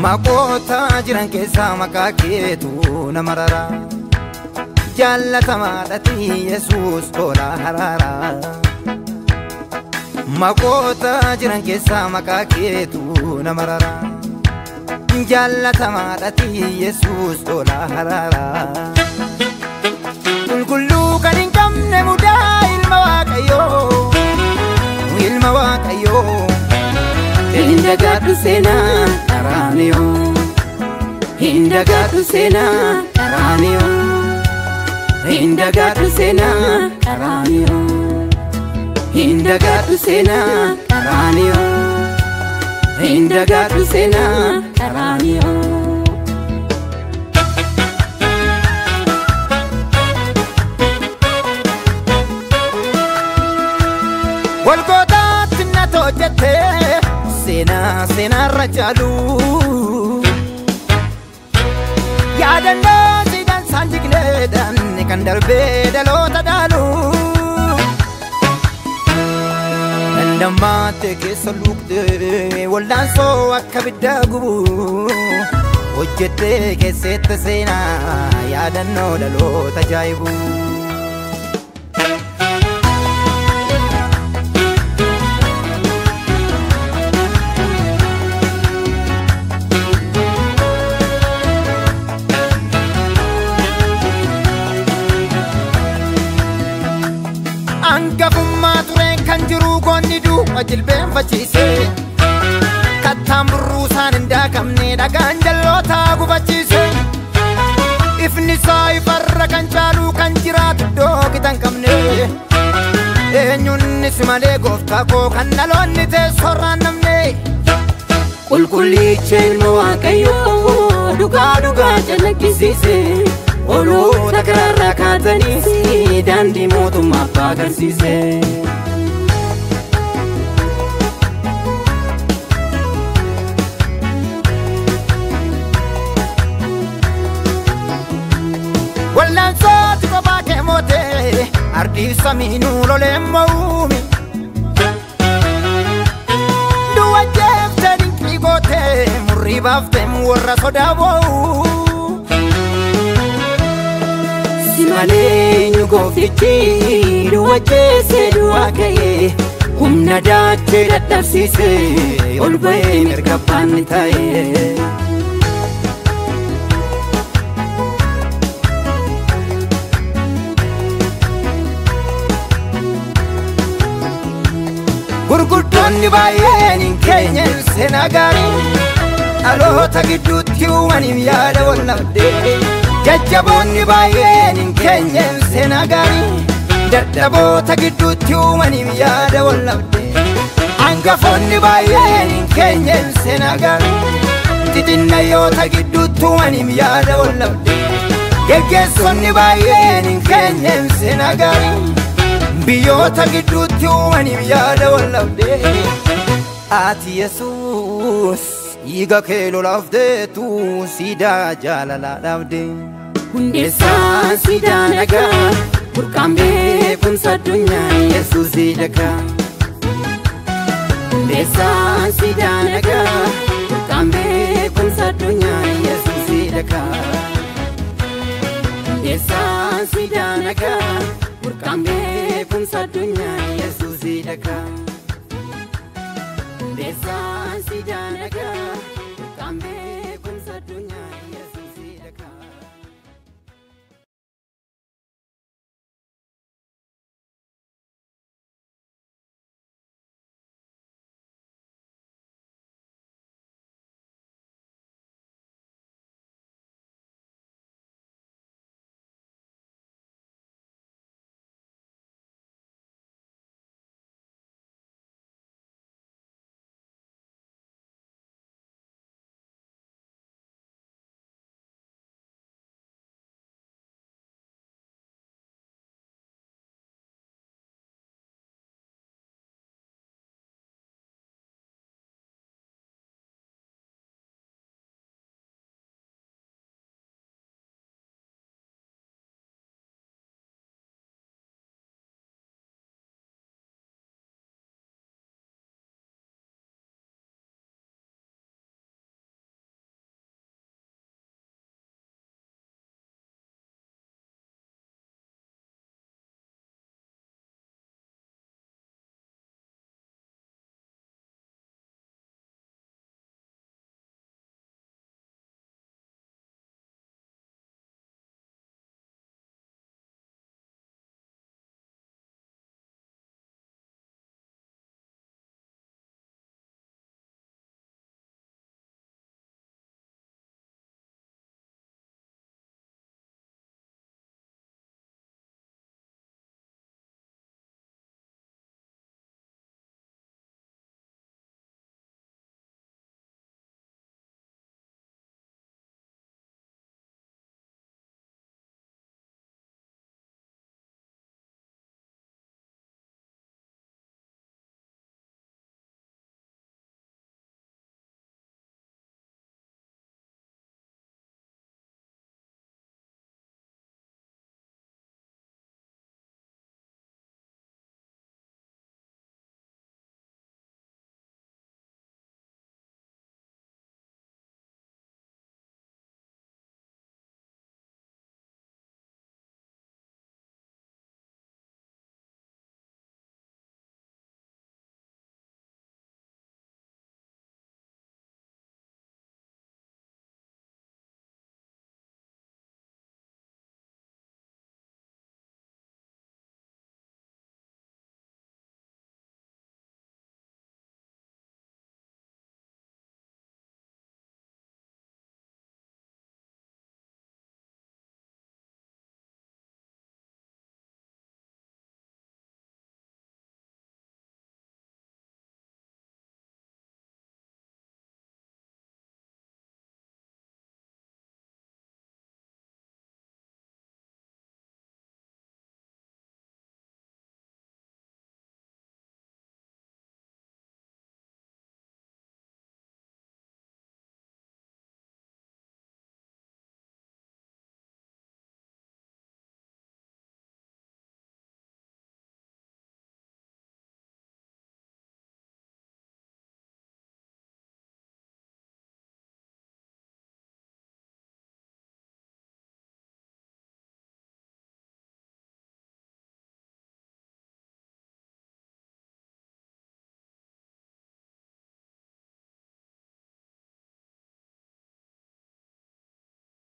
Makota jiran keessa maqaa keetu nama rara jaallatamaadhati Yesuus tola harara Makota jiran keessa maqaa keetu nama rara jaallatamaadhati Yesuus tola harara Qulqulluu kan hin qabne mudaa ilma Waaqayyoo Hindagadu sena taranio Hindagadu sena taranio Hindagadu sena taranio Hindagadu sena taranio Hindagadu sena taranio Walgoda tinnato jette Sena rajalu Yaadannoo siidaan saanjigleedhaan kan darbee dhaloota dhaalu Dandammaate keessa luuqxee waldaansoo akka biddaa gubu hojjettee keessatti seenaa yaadannoo dhaloota ajaa'ibu Angafummaa tureen kan jiru goonni duuba jilbeenfachiise Kattaan burruusaan hin daakamne dhagaan jallootaa gubachiise Ifni isaa ifarra kan caalu kan jiraatu iddoo gitan qabne Eenyuunnis malee gooftaa koo kan dhaloonni teessoorraan namne Qulqullicha ilma Waaqayyoo dhugaa calaqqisiise Oloota karaarraa kaatanii daandii mootummaa agarsiise Wal'aansooti kophaa kee mootee ardii samiinuu loleen mo'uumi Du'a jeeftee dinqii gootee murrii baaftee warra sodaa boo'u Simalee nyugoofichi du'a jeesee du'a ka'ee humna daachee dadhabsiisee ol ba'ee mirga baanni ta'ee Gurguddoonni baay'een hin keenyeen seenaa gaarii dhaloota gidduutti uumaniif yaada wal nabdee Jajjaboonni baay'een hin keenyeen seenaa gaarii dadhaboota gidduutti uumaniif yaada wal nabdee Hangafoonni baay'een hin keenyeen seenaa gaarii xixinnayoota gidduutti uumaniif yaada wal nabdee Geggeessonni baay'een hin keenyeen seenaa gaarii biyyoota gidduutti uumaniif yaada wal nabdee Ati Yesuus Iga kee lolaafteetu siidaa jaalalaa dhabdee Hundeessaan siidaa nagaa burqaan beekumsa addunyaa Yesuus dhagaa Hundeessaan siidaa nagaa burqaan beekumsa addunyaa Yesuus dhagaa Hundeessaan siidaa nagaa burqaan beekumsa addunyaa Yesuus dhagaa Hundeessaan